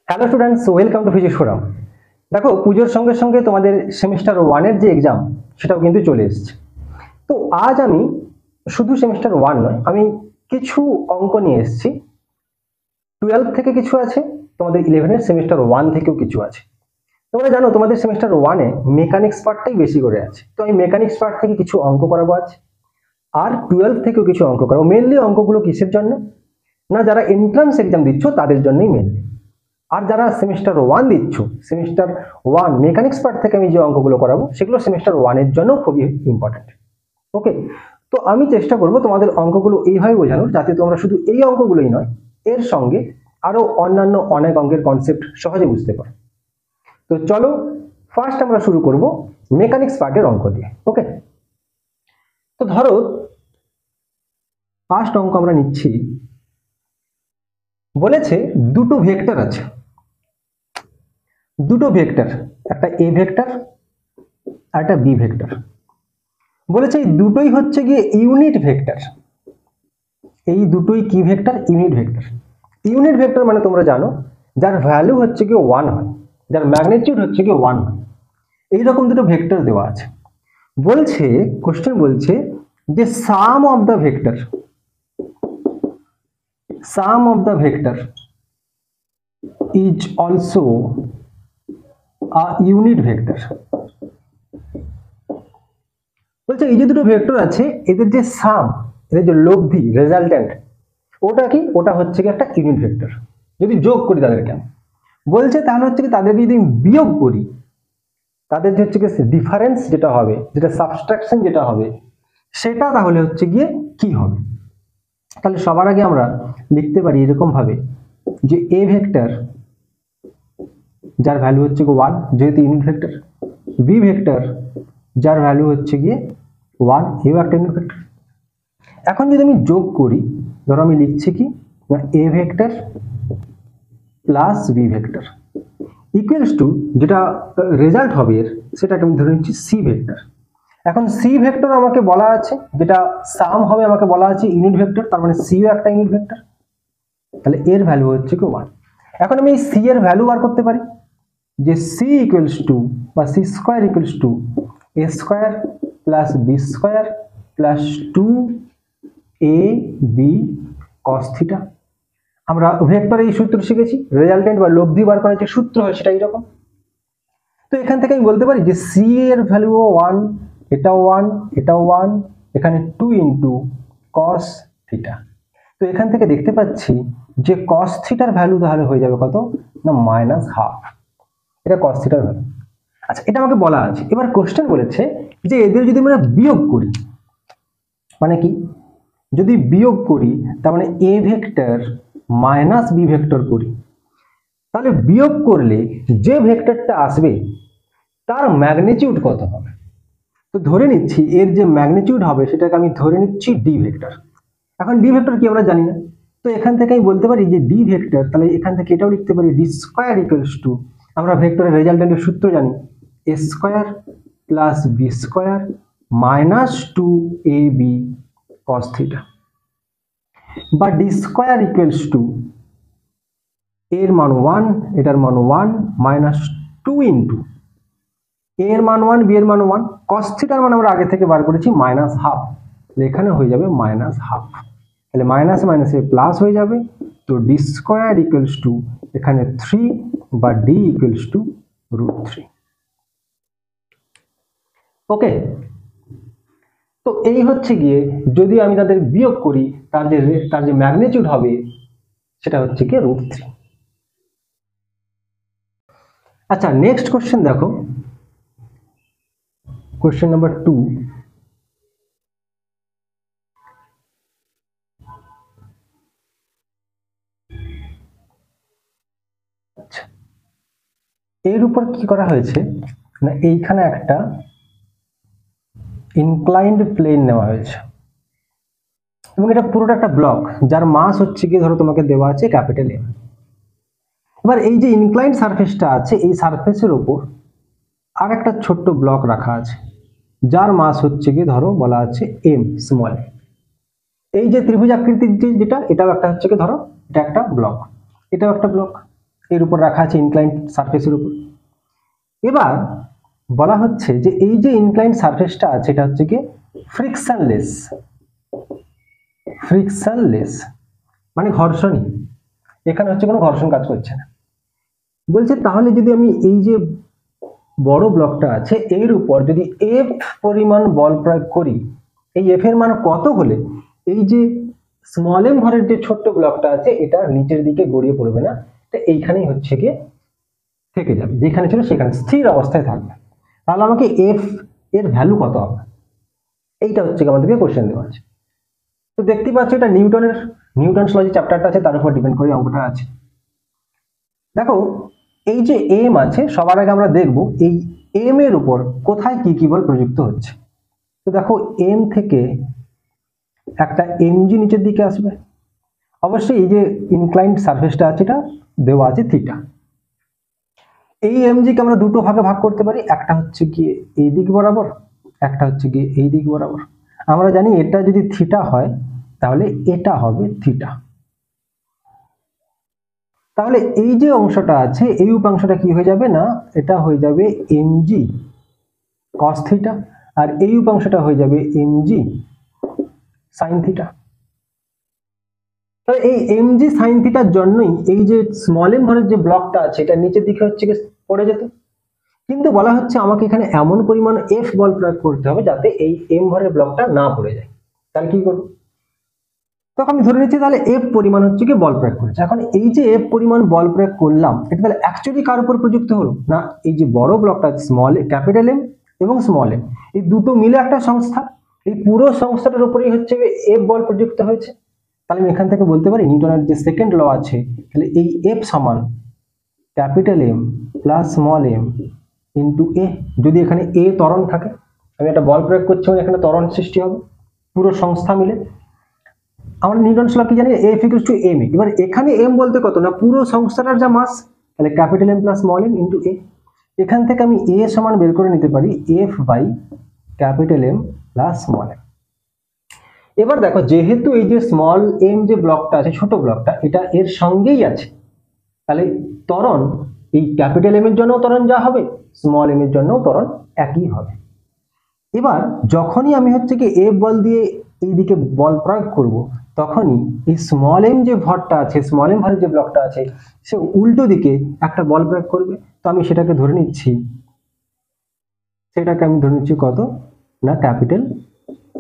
Hello students, welcome to physics forum. দেখো, পুজোর সঙ্গে সঙ্গে তোমাদের সেমিস্টার ওয়ানের যে এক্সাম সেটাও কিন্তু চলে এসেছে। তো আজ আমি শুধু সেমিস্টার ওয়ান নয়, আমি কিছু অঙ্ক নিয়ে এসেছি। 12 থেকে কিছু আছে, তোমাদের 11-এর সেমিস্টার ওয়ান থেকেও কিছু আছে। তোমরা জানো তোমাদের সেমিস্টার ওয়ানে মেকানিক্স পার্টটাই বেশি করে আছে, তো আমি মেকানিক্স পার্ট থেকে কিছু অঙ্ক করাবো আজ। আর 12 থেকেও কিছু অঙ্ক করাবো। মেনলি অঙ্কগুলো কিসের জন্য? না, যারা এন্ট্রান্স এক্সাম দিচ্ছ তাদের জন্যই মেনলি। আর যারা সেমিস্টার ওয়ান দিচ্ছ, সেমিস্টার ওয়ান মেকানিক্স পার্ট থেকে আমি যে অঙ্কগুলো করাবো সেগুলো সেমিস্টার ওয়ানের জন্য খুবই ইম্পর্টেন্ট। ওকে, তো আমি চেষ্টা করব তোমাদের অঙ্কগুলো এইভাবে বোঝানোর যাতে তোমরা শুধু এই অঙ্কগুলোই নয়, এর সঙ্গে আরো অন্যান্য অনেক অঙ্কের কনসেপ্ট সহজে বুঝতে পারো। তো চলো, ফার্স্ট আমরা শুরু করব মেকানিক্স পার্টের অঙ্ক দিয়ে। ওকে, তো ধরো ফার্স্ট অঙ্ক আমরা নিচ্ছি। বলেছে দুটো ভেক্টর আছে, দুটো ভেক্টর, একটা এ ভেক্টর আর একটা বি ভেক্টর। বলেছে এই দুটোই হচ্ছে গিয়ে ইউনিট ভেক্টর। এই দুটোই কি vector? Unit vector. Unit vector মানে তোমরা জানো যার ভ্যালু হচ্ছে গিয়ে 1 হয়, যার ম্যাগনিটিউড হচ্ছে গিয়ে 1 হয়। এইরকম দুটো ভেক্টর দেওয়া আছে। বলছে, কোশ্চেন বলছে যে sum of the vector, sum of the vector is also a unit vector. বলছে এই যে দুটো ভেক্টর আছে এদের যে সাম, এদের যে লব্ধি, রেজাল্টেন্ট, ওটা কি? ওটা হচ্ছে কি একটা ইউনিট ভেক্টর। যদি যোগ করি তাদেরকে, বলছে তাহলে হচ্ছে কি তাদেরকে যদি বিয়োগ করি, তাদের যে হচ্ছে কি ডিফারেন্স যেটা হবে, যেটা সাবট্রাকশন যেটা হবে, সেটা তাহলে হচ্ছে গিয়ে কি হবে? তাহলে সবার আগে আমরা লিখতে পারি এরকম ভাবে যে এ ভেক্টর যার ভ্যালু হচ্ছে 1 যেহেতু ইউনিট ভেক্টর, বি ভেক্টর যার ভ্যালু হচ্ছে গিয়ে 1, এও একটা ইউনিট ভেক্টর। এখন যদি আমি যোগ করি, ধরো আমি লিখছি কি A vector plus B vector equals to, যেটা রেজাল্ট হবে এর সেটাকে আমি ধরে নিচ্ছি সি ভেক্টর। এখন সি ভেক্টর আমাকে বলা আছে, যেটা সাম হবে আমাকে বলা আছে ইউনিট ভেক্টর, তার মানে সিও একটা ইউনিট ভেক্টর। তাহলে এর ভ্যালু হচ্ছে কি 1। এখন আমি এই সি এর ভ্যালু বার করতে পারি যে সি ইকুয়ালস টু বা C square equals to A square plus B square plus 2 A B cos theta. আমরা ভেক্টরে এই সূত্র শিখেছি, রেজাল্টেন্ট বা লব্ধি বার করার যে সূত্র হয় সেটা এইরকম। তো এখান থেকে আমি বলতে পারি যে সি এর ভ্যালু 1, এটাও 1, এটাও 1, এখানে 2 ইন্টু কস থিটা। তো এখান থেকে দেখতে পাচ্ছি যে কস থিটার ভ্যালু তাহলে হয়ে যাবে কত? না -1/2। এটা কস থিটার ভ্যালু। আচ্ছা, এটা আমাকে বলা আছে। এবার কোশ্চেন বলেছে যে এদের যদি আমরা বিয়োগ করি, মানে কি? যদি বিয়োগ করি তার মানে A vector minus B vector করি, তাহলে বিয়োগ করলে যে ভেক্টরটা আসবে তার ম্যাগনিটিউড কত হবে? তো ধরে নিচ্ছি এর যে ম্যাগনিটিউড হবে সেটাকে আমি ধরে নিচ্ছি ডি ভেক্টর। এখন ডি ভেক্টর কি আমরা জানি না, তো এখান থেকে আমি বলতে পারি যে ডি ভেক্টর, তাহলে এখান থেকে এটাও লিখতে পারি ডি স্কোয়ার ইকুয়ালস টু, আমরা ভেক্টরের রেজাল্টেন্টের সূত্র জানি, A square plus B square minus 2ab cos theta, বা ডি স্কোয়ার ইকুয়ালস টু এর মান 1, এটার মান 1 মাইনাস 2 ইন্টু এর মান 1, বি এর মান 1, কস থিটার মান আমরা আগে থেকে বার করেছি -1/2, এখানে হয়ে যাবে -1/2। তাহলে মাইনাস মাইনাসে প্লাস হয়ে যাবে। তো ডি স্কোয়ার ইকুয়ালস টু এখানে 3 বা ডি ইকুয়ালস টু √3। ওকে, তো এই হচ্ছে গিয়ে যদি আমি তাদের বিয়োগ করি তার যে ম্যাগনিটিউড হবে সেটা হচ্ছে গিয়ে √3। আচ্ছা, নেক্সট কোশ্চেন দেখো, কোশ্চেন নাম্বার 2। আচ্ছা, এর উপর কি করা হয়েছে না, এইখানে একটা ইনক্লাইন্ড প্লেন নেওয়া হয়েছে এবং এটা পুরোটা একটা ব্লক যার মাস হচ্ছে গিয়ে ধরো তোমাকে দেওয়া আছে ক্যাপিটাল এম। এবার এই যে ইনক্লাইন্ড সারফেসটা আছে, এই সারফেসের উপর আর একটা ছোট্ট ব্লক রাখা আছে যার মাস হচ্ছে গিয়ে ধরো বলা আছে এম স্মল। এই যে ত্রিভুজ আকৃতির যেটা, এটাও একটা হচ্ছে গিয়ে ধরো এটা একটা ব্লক, এটাও একটা ব্লক। এর উপর রাখা আছে ইনক্লাইন্ড সারফেসের উপর। এবার বলা হচ্ছে যে এই যে ইনক্লাইন্ড সারফেসটা আছে এটা হচ্ছে কি ফ্রিকশনলেস, ফ্রিকশনলেস মানে ঘর্ষণই, এখানে হচ্ছে কোনো ঘর্ষণ কাজ করছে না। বলছে তাহলে যদি আমি এই যে বড় ব্লকটা আছে এর উপর যদি এফ পরিমাণ বল প্রয়োগ করি, এই এফ এর মান কত হলে এই যে স্মল এম ভরের যে ছোট্ট ব্লকটা আছে এটা নিচের দিকে গড়িয়ে পড়বে না, এটা এইখানেই হচ্ছে কি থেকে যাবে, যেখানে ছিল সেখানে স্থির অবস্থায় থাকবে। তাহলে আমাকে এফ এর ভ্যালু কত হবে, এইটা হচ্ছে আমাদেরকে কোশ্চেন দেওয়া আছে। তো দেখতে পাচ্ছ এটা নিউটনস ল যে চ্যাপ্টারটা আছে তার উপর ডিপেন্ড করে অঙ্কটা আছে। দেখো এই যে এম আছে সবার আগে আমরা দেখব এই এম এর উপর কোথায় কি কি বল প্রযুক্ত হচ্ছে। তো দেখো এম থেকে একটা এমজি নিচের দিকে আসবে, অবশ্যই এই যে ইনক্লাইন্ড সারফেসটা আছে এটা দেওয়া আছে থিটা। এই এমজি কে আমরা দুটো ভাগে ভাগ করতে পারি, একটা হচ্ছে কি এই দিক বরাবর, একটা হচ্ছে কি এই দিক বরাবর। আমরা জানি এটা যদি থিটা হয় তাহলে এটা হবে থিটা। তাহলে এই যে অংশটা আছে এই উপাংশটা কি হয়ে যাবে না, এটা হয়ে যাবে এমজি কস থিটা, আর এই উপাংশটা হয়ে যাবে এমজি সাইন থিটা। তাহলে এই এমজি সাইন থিটার জন্যই এই যে স্মল এম ভরের যে ব্লকটা আছে এটা নিচের দিকে হচ্ছে কি পড়ে যেত, কিন্তু বলা হচ্ছে আমাকে এখানে এমন পরিমাণ এফ বল প্রয়োগ করতে হবে যাতে এই এম ভরের ব্লকটা না পড়ে যায়। তাহলে কি করব, তখন আমি ধরে নিচ্ছি তাহলে এফ পরিমাণ হচ্ছে কি বল প্রয়োগ করেছে। এখন এই যে এফ পরিমাণ বল প্রয়োগ করলাম এটা তাহলে অ্যাকচুয়ালি কার উপর প্রযুক্ত হলো না, এই যে বড় ব্লকটা স্মল ক্যাপিটাল এম এবং স্মল এম এই দুটো মিলে একটা সংস্থা, এই পুরো সংস্থাটার উপরেই হচ্ছে এফ বল প্রযুক্ত হয়েছে। তাহলে আমি এখান থেকে বলতে পারি নিউটনের যে সেকেন্ড ল আছে তাহলে এই এফ সমান capital M plus small M into A. যদি এখানে এ ত্বরণ থাকে, আমি একটা বল প্রয়োগ করছি মানে এখানে ত্বরণ সৃষ্টি হবে পুরো সংস্থা মিলে। আমরা নিউটনস ল কি জানি এফ ইকুয়ালস টু এম। এবার এখানে এম বলতে কত না পুরো সংস্থাটার যা মাস, তাহলে capital M plus small M into A. এখান থেকে আমি এ সমান বের করে নিতে পারি F by capital M plus small M. এবার দেখো যেহেতু এই যে স্মল এম যে ব্লকটা আছে ছোট ব্লকটা এটা এর সঙ্গেই আছে, তাহলে ত্বরণ এই ক্যাপিটাল এম এর জন্য ত্বরণ যা হবে স্মল এম এর জন্য ত্বরণ একই হবে। এবার যখনই আমি হচ্ছে কি এফ বল দিয়ে এইদিকে বল প্রয়োগ করব তখনই এই স্মল এম যে ভরটা আছে স্মল এম ভরের যে ব্লকটা আছে সে উল্টো দিকে একটা বল প্রয়োগ করবে। তো আমি সেটাকে ধরে নিচ্ছি কত না ক্যাপিটাল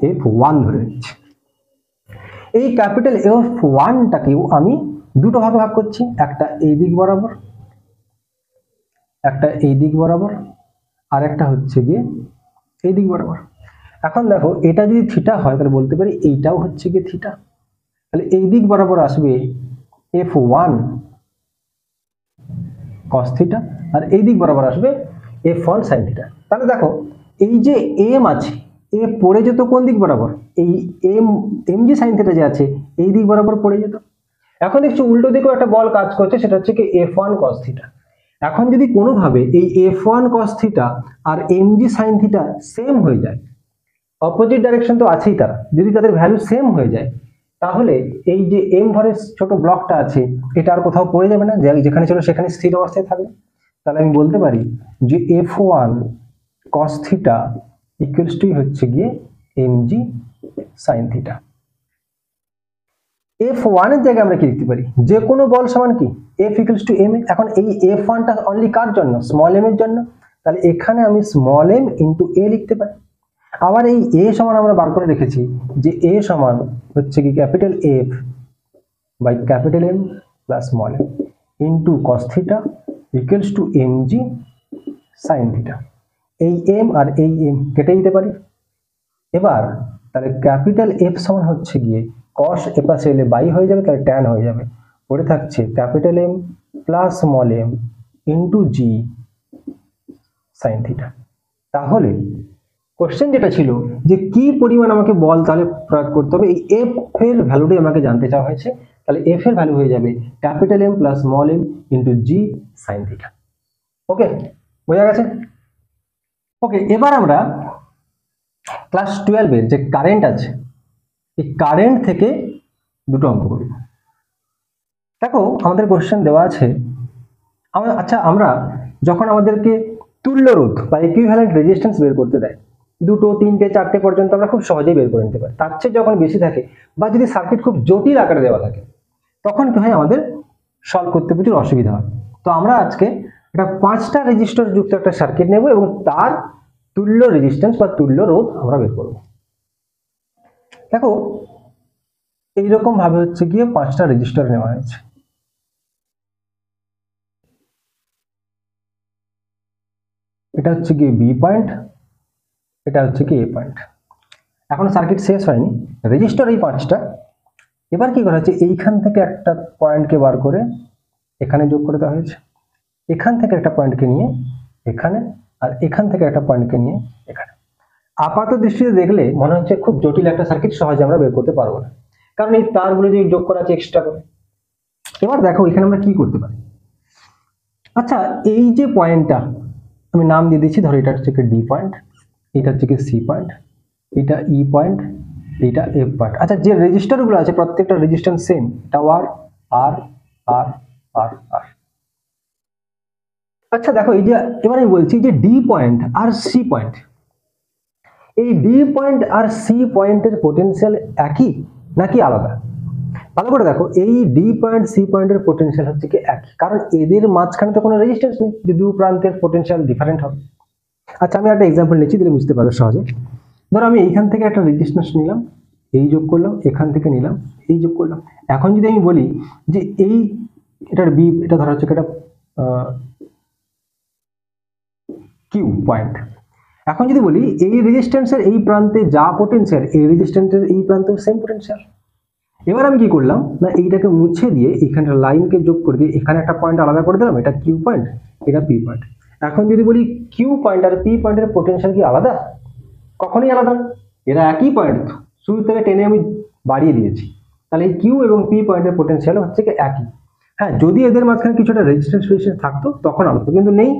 এফ ওয়ান ধরে নিচ্ছি। এই ক্যাপিটাল এফ ওয়ানটাকেও আমি দুটো ভাগে ভাগ করছি, একটা এই দিক বরাবর, একটা এই দিক বরাবর, আর একটা হচ্ছে গিয়ে এই দিক বরাবর। এখন দেখো এটা যদি থিটা হয় তাহলে বলতে পারি এইটাও হচ্ছে গিয়ে থিটা, তাহলে এই দিক বরাবর আসবে এফ ওয়ান কস থিটা আর এই দিক বরাবর আসবে এফ ওয়ান সাইন থিটা। তাহলে দেখো এই যে এম আছে এ পড়ে যেত কোন দিক বরাবর, এই এম জি সাইন থিটা যে আছে এই দিক বরাবর পড়ে যেত। এখন দেখছি উল্টো দিকেও একটা বল কাজ করছে সেটা হচ্ছে কি এফ ওয়ান কস থিটা। এখন যদি কোনোভাবে এই এফ ওয়ান কস থিটা আর M G sine theta same হয়ে যায়, অপোজিট ডাইরেকশন তো আছেই, তারা যদি তাদের ভ্যালু সেম হয়ে যায় তাহলে এই যে এম ভরের ছোট ব্লকটা আছে এটা আর কোথাও পড়ে যাবে না, যেখানে ছিল সেখানে স্থির অবস্থায় থাকবে। তাহলে আমি বলতে পারি যে F one cos theta equals to হচ্ছে গিয়ে M G sine theta. F ওয়ানের জায়গায় আমরা কি লিখতে পারি যে কোনো বল সমান কি F equals to M A. এখন এই এফ ওয়ানটা অনলি কার জন্য স্মল এম এর জন্য, তাহলে এখানে আমি স্মল এম ইন্টু এ লিখতে পারি। আবার এই এ সমান আমরা বার করে রেখেছি যে এ সমান হচ্ছে কি capital F by capital M plus small M into cos theta equals to M G sine theta. এই এম আর এই এম কেটে দিতে পারি। এবার তাহলে ক্যাপিটাল এফ সমান হচ্ছে গিয়ে কস এ পাশে এলে বাই হয়ে যাবে, তাহলে ট্যান হয়ে যাবে, পড়ে থাকছে capital M plus small M into G sine theta. তাহলে কোশ্চেন যেটা ছিল যে কি পরিমাণ আমাকে বল তাহলে প্রয়োগ করতে হবে, এই এফ এর ভ্যালুটাই আমাকে জানতে চাওয়া হয়েছে। তাহলে এফ এর ভ্যালু হয়ে যাবে capital M plus small M into G sine theta. Okay, বোঝা গেছে? ওকে, এবার আমরা ক্লাস 12 এর যে কারেন্ট আছে এই কারেন্ট থেকে দুটো অঙ্ক করব। দেখো আমাদের কোশ্চেন দেওয়া আছে আচ্ছা, আমরা যখন আমাদেরকে তুল্য রোধ বা ইকুইভ্যালেন্ট রেজিস্ট্যান্স বের করতে দেয়, 2, 3, 4 পর্যন্ত আমরা খুব সহজেই বের করে নিতে পারি। তার চেয়ে যখন বেশি থাকে বা যদি সার্কিট খুব জটিল আকারে দেওয়া থাকে, তখন কি হয়, আমাদের সলভ করতে প্রচুর অসুবিধা হয়। তো আমরা আজকে একটা 5টা রেজিস্টর যুক্ত একটা সার্কিট নেব এবং তার তুল্য রেজিস্ট্যান্স বা তুল্য রোধ আমরা বের করব। দেখো, এইরকম ভাবে হচ্ছে গিয়ে 5টা রেজিস্টর নেওয়া হয়েছে। এটা হচ্ছে গিয়ে বি পয়েন্ট, এটা হচ্ছে কি এ পয়েন্ট। এখন সার্কিট শেষ হয়নি, রেজিস্টর এই 5টা। এবার কি করা হচ্ছে, এইখান থেকে একটা পয়েন্টকে বার করে এখানে যোগ করে দেওয়া হয়েছে, এখান থেকে একটা পয়েন্টকে নিয়ে এখানে, আর এখান থেকে একটা পয়েন্টকে নিয়ে এখানে। আপাত দৃষ্টিতে দেখলে মনে হচ্ছে খুব জটিল একটা সার্কিট, সহজে আমরা বের করতে পারবো না, কারণ এই তারগুলো যে যোগ করা আছে এক্সট্রা করে। এবার দেখো এখানে আমরা কি করতে পারি। আচ্ছা, এই যে পয়েন্টটা আমি নাম দিয়ে দিচ্ছি, ধরো এটা হচ্ছে ডি পয়েন্ট, এটা হচ্ছে সি পয়েন্ট, এটা ই পয়েন্ট, এটা এফ পয়েন্ট। আচ্ছা, যে রেজিস্টারগুলো আছে প্রত্যেকটা রেজিস্ট্যান্স সেম, এটা আর আর আর আর আর। আচ্ছা দেখো, এই যে এবার আমি বলছি যে ডি পয়েন্ট আর সি পয়েন্ট, এই ডি পয়েন্ট আর সি পয়েন্টের পোটেনশিয়াল একই নাকি আলাদা? ভালো করে দেখো, এই ডি পয়েন্ট সি পয়েন্টের পোটেনশিয়াল হচ্ছে কি একই, কারণ এদের মাঝখানে তো কোনো রেজিস্ট্যান্স নেই যে দু প্রান্তের পোটেনশিয়াল ডিফারেন্ট হবে। আচ্ছা, আমি একটা এক্সাম্পল নিচ্ছি, দিলে বুঝতে পারো সহজে। ধরো আমি এইখান থেকে একটা রেজিস্ট্যান্স নিলাম, এই যোগ করলাম, এখান থেকে নিলাম, এই যোগ করলাম। এখন যদি আমি বলি যে এই এটার বি, এটা ধরা হচ্ছে একটা কিউ পয়েন্ট। এখন যদি বলি এই রেজিস্ট্যান্সের এই প্রান্তে যা পোটেনশিয়াল, এই রেজিস্ট্যান্সের এই প্রান্তেও সেম পোটেনশিয়াল। এবার আমি কি করলাম না, এইটাকে মুছে দিয়ে এখানটা লাইনকে যোগ করে দিয়ে এখানে একটা পয়েন্ট আলাদা করে দিলাম, এটা কিউ পয়েন্ট, এটা পি পয়েন্ট। এখন যদি বলি কিউ পয়েন্ট আর পি পয়েন্টের পোটেনশিয়াল কি আলাদা? কখনোই আলাদা না, এরা একই পয়েন্ট, শুরু থেকে টেনে আমি বাড়িয়ে দিয়েছি। তাহলে এই কিউ এবং পি পয়েন্টের পোটেনশিয়াল হচ্ছে কি একই। হ্যাঁ, যদি এদের মাঝখানে কিছুটা রেজিস্ট্যান্স থাকতো তখন আলাদা, কিন্তু নেই,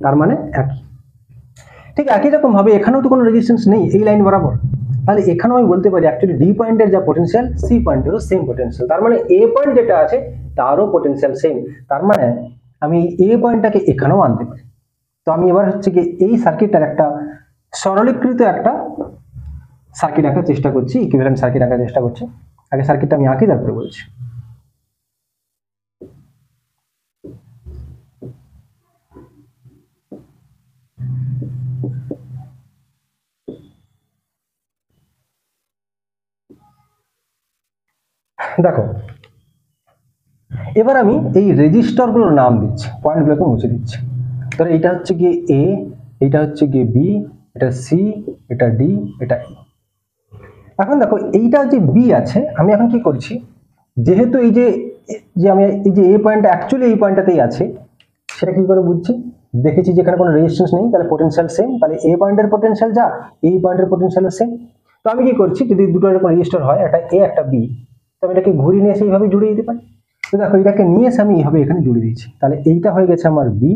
তার মানে একই। ঠিক একই রকম ভাবে এখানেও তো কোনো রেজিস্ট্যান্স নেই এই লাইন বরাবর, তাহলে এখানেও আমি বলতে পারি অ্যাকচুয়ালি ডি পয়েন্টের যা পোটেনশিয়াল সি পয়েন্টেরও সেম পোটেনশিয়াল, তার মানে এ পয়েন্ট যেটা আছে তারও পোটেনশিয়াল সেম। তার মানে আমি এ পয়েন্টটাকে এখানেও আনতে পারি। তো আমি এবার হচ্ছে কি এই সার্কিটটার একটা সরলীকৃত একটা সার্কিট আঁকার চেষ্টা করছি, ইকুইভ্যালেন্ট সার্কিট আঁকার চেষ্টা করছি। আগে সার্কিটটা আমি আঁকি, তারপরে বলছি। দেখো, এবার আমি এই রেজিস্টরগুলোর নাম দিচ্ছি, পয়েন্টগুলোকে মুছে দিচ্ছি। ধরো এটা হচ্ছে গিয়ে এ, এটা হচ্ছে গিয়ে বি, এটা সি, এটা ডি, এটা ই। এখন দেখো এইটা যে বি আছে, আমি এখন কি করছি, যেহেতু এই যে যে আমি এই যে এ পয়েন্ট অ্যাকচুয়ালি এই পয়েন্টটাতেই আছে, সেটা কি করে বুঝছি, দেখেছি যেখানে কোনো রেজিস্ট্যান্স নেই, তাহলে পোটেনশিয়াল সেম, তাহলে এ পয়েন্টের পোটেনশিয়াল যা, এই পয়েন্টের পোটেনশিয়াল সেম। তো আমি কি করছি, যদি দুটো এরকম রেজিস্টার হয়, একটা এ একটা বি, তো আমি এটাকে ঘুরিয়ে নিয়ে এসে এইভাবে জুড়ে দিতে পারি। তো দেখো এটাকে নিয়ে এসে আমি এইভাবে এখানে জুড়ে দিয়েছি, তাহলে এইটা হয়ে গেছে আমার বি,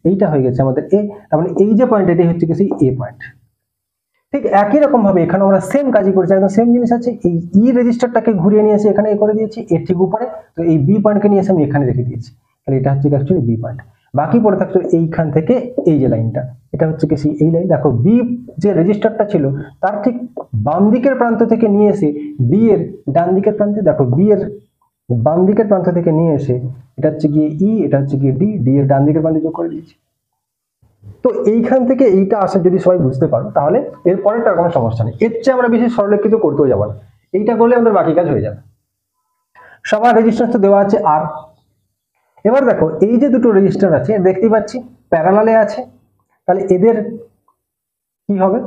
এইটা হয়ে গেছে আমাদের এ, তার মানে এই যে পয়েন্ট এটাই হচ্ছে কি সেই এ পয়েন্ট। ঠিক একই রকম ভাবে এখানে আমরা সেম কাজই করেছি, একদম সেম জিনিস আছে। এই ই রেজিস্টারটাকে ঘুরিয়ে নিয়ে এসে এখানে করে দিয়েছি, এর ঠিক উপরে, তো এই বি পয়েন্টকে নিয়ে এসে আমি এখানে রেখে দিয়েছি, তাহলে এটা হচ্ছে অ্যাকচুয়ালি বি পয়েন্ট। বাকি পড়ে থাকতো এইখান থেকে এই যে লাইনটা, এটা হচ্ছে কি সেই এই লাইন। দেখো বি যে রেজিস্টারটা ছিল তার ঠিক বাম দিকের প্রান্ত থেকে নিয়ে এসে ডি এর ডান দিকের প্রান্তে, দেখো বি এর বাম দিকের প্রান্ত থেকে নিয়ে এসে এটা হচ্ছে গিয়ে ই, এটা হচ্ছে গিয়ে ডি, ডি এর ডান দিকের প্রান্তে যোগ করে দিয়েছি। তো এইখান থেকে এইটা আসে যদি সবাই বুঝতে পারো, তাহলে এর পরেরটার কোনো সমস্যা নেই। এর চেয়ে আমরা বেশি সরলীকৃত করতেও যাবো না, এইটা করলে আমাদের বাকি কাজ হয়ে যাবে। সবার রেজিস্ট্যান্স তো দেওয়া আছে আর। এবার দেখো এই যে দুটো রেজিস্টার আছে দেখতে পাচ্ছি প্যারালালে আছে, তাহলে এদের কি হবে,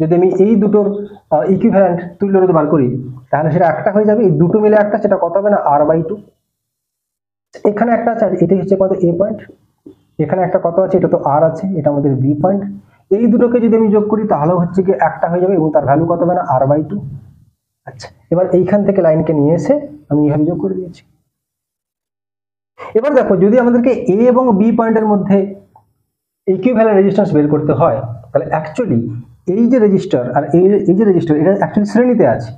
যদি আমি এই দুটোর ইকুইভ্যালেন্ট তুল্য রোধ বার করি, তাহলে সেটা একটা হয়ে যাবে, এই দুটো মিলে একটা, সেটা কত হবে না r/2। এখানে একটা আছে, এটাই হচ্ছে কত এ পয়েন্ট, এখানে একটা কত আছে, এটা তো আর আছে, এটা আমাদের বি পয়েন্ট। এই দুটোকে যদি আমি যোগ করি তাহলে হচ্ছে কি একটা হয়ে যাবে, এবং তার ভ্যালু কত হবে না r/2। আচ্ছা, এবার এইখান থেকে লাইনকে নিয়ে এসে আমি এইভাবে যোগ করে দিয়েছি। এবার দেখো যদি আমাদেরকে এ এবং বি পয়েন্টের মধ্যে ইকুইভ্যালেন্ট রেজিস্ট্যান্স বের করতে হয়, তাহলে অ্যাকচুয়ালি এই যে রেজিস্টার আর এই যে রেজিস্টার, এটা অ্যাকচুয়ালি শ্রেণীতে আছে।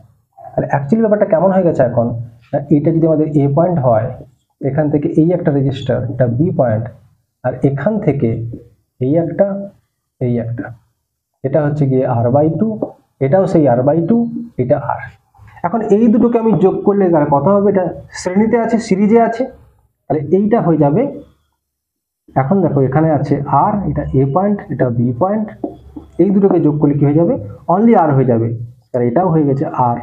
তাহলে অ্যাকচুয়ালি ব্যাপারটা কেমন হয়ে গেছে এখন, এটা যদি আমাদের এ পয়েন্ট হয়, এখান থেকে এই একটা রেজিস্টার, এটা বি পয়েন্ট, আর এখান থেকে এই একটা, এটা হচ্ছে গিয়ে r/2, এটাও সেই r/2, এটা r। এখন এই দুটোকে আমি যোগ করলে তার কত হবে? এটা শ্রেণীতে আছে, সিরিজে আছে, তাহলে এইটা হয়ে যাবে। এখন দেখো এখানে আছে r, এটা a পয়েন্ট, এটা b পয়েন্ট, এই দুটোকে যোগ করলে কি হয়ে যাবে? অনলি r হয়ে যাবে। তাহলে এটাও হয়ে গেছে r।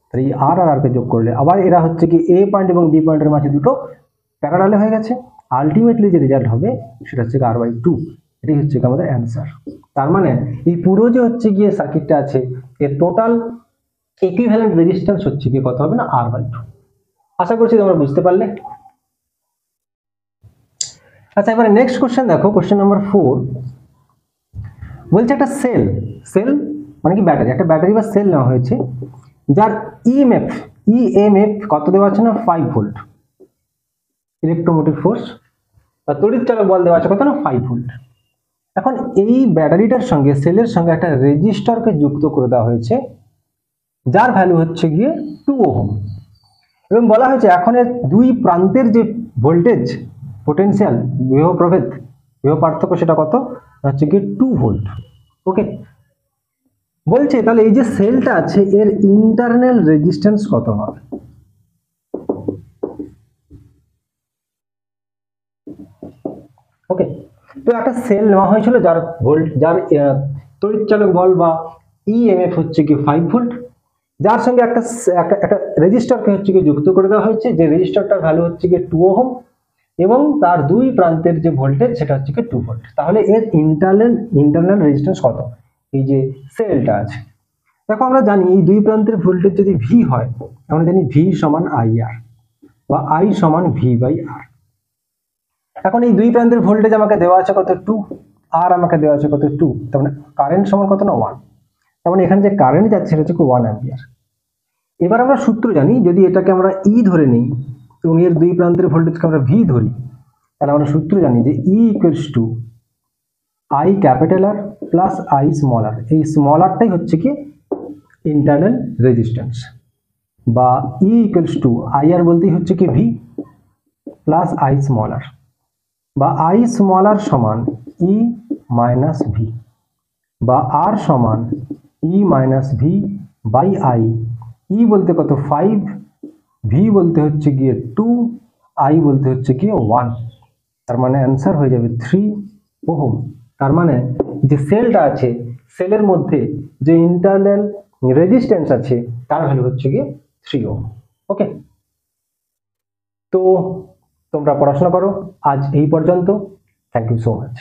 তাহলে এই r আর r কে যোগ করলে আবার এরা হচ্ছে কি a পয়েন্ট এবং b পয়েন্টের মাঝে দুটো প্যারালালে হয়ে গেছে। আলটিমেটলি যে রেজাল্ট হবে সেটা হচ্ছে r/2। এটাই হচ্ছে আমাদের অ্যান্সার। তার মানে এই পুরো যে হচ্ছে গিয়ে সার্কিটটা আছে, এর টোটাল ইকুইভ্যালেন্ট রেজিস্ট্যান্স হচ্ছে গিয়ে কত হবে না? r/2। আশা করছি তোমরা বুঝতে পারলে। আচ্ছা, এবারে নেক্সট কোশ্চেন দেখো, কোশ্চেন নাম্বার 4 বলছে একটা সেল মানে কি ব্যাটারি, একটা ব্যাটারি বা সেল নেওয়া হয়েছে, যার ইএমএফ কত দেওয়া আছে না? 5 ভোল্ট। ইলেকট্রোমোটিভ ফোর্স বা তড়িৎ চালক বল দেওয়া আছে কত না? 5 ভোল্ট। এখন এই ব্যাটারিটার সঙ্গে, সেলের সঙ্গে একটা রেজিস্টরকে যুক্ত করে দেওয়া হয়েছে, যার ভ্যালু হচ্ছে গিয়ে 2 ওহম, এবং বলা হয়েছে এখন এর দুই প্রান্তের যে ভোল্টেজ, পোটেনশিয়াল, বিভব প্রভেদ, বিভব পার্থক্য সেটা কত হচ্ছে গিয়ে 2 ভোল্ট। ওকে, বলছে তাহলে এই যে সেলটা আছে এর ইন্টারনাল রেজিস্ট্যান্স কত হবে? ওকে, তো একটা সেল নেওয়া হয়েছিল যার তড়িৎ চালক বল বা ইএমএফ হচ্ছে কি 5 ভোল্ট, যার সঙ্গে একটা রেজিস্টারকে হচ্ছে কি যুক্ত করে দেওয়া হয়েছে, যে রেজিস্টারটার ভ্যালু হচ্ছে কি 2 ওহম, এবং তার দুই প্রান্তের যে ভোল্টেজ সেটা হচ্ছে কি 2 ভোল্ট। তাহলে এর ইন্টারনাল রেজিস্ট্যান্স কত? এই যে সেলটা আছে, দেখো আমরা জানি এই দুই প্রান্তের ভোল্টেজ যদি ভি হয়, আমরা জানি ভি সমান আইআর বা আই সমান v/r। এখন এই দুই প্রান্তের ভোল্টেজ আমাকে দেওয়া আছে কত? 2, আর আমাকে দেওয়া আছে কত? 2। তার মানে কারেন্ট সমান কত না? 1। তার মানে এখানে যে কারেন্ট যাচ্ছে সেটা হচ্ছে 1 অ্যাম্পিয়ার। এবার আমরা সূত্র জানি, যদি এটাকে আমরা ই ধরে নিই এবং এর দুই প্রান্তের ভোল্টেজকে আমরা ভি ধরি, তাহলে আমরা সূত্র জানি যে E equals to I capital R plus I small R. এই স্মল আরটাই হচ্ছে কি ইন্টারনাল রেজিস্ট্যান্স, বা E equals to I R বলতেই হচ্ছে কি V plus I small R, বা আই স্মল আর সমান ই মাইনাস ভি, বা আর সমান ই মাইনাস ভি বাই আই। ই বলতে কত? 5, ভি বলতে হচ্ছে গিয়ে 2, আই বলতে হচ্ছে গিয়ে 1। তার মানে অ্যান্সার হয়ে যাবে 3 ওহম। তার মানে যে সেলটা আছে, সেলের মধ্যে যে ইন্টারনাল রেজিস্ট্যান্স আছে তার ভ্যালু হচ্ছে গিয়ে 3 ওহম। ওকে, তো তোমরা পড়াশোনা করো আজ এই পর্যন্ত। Thank you so much.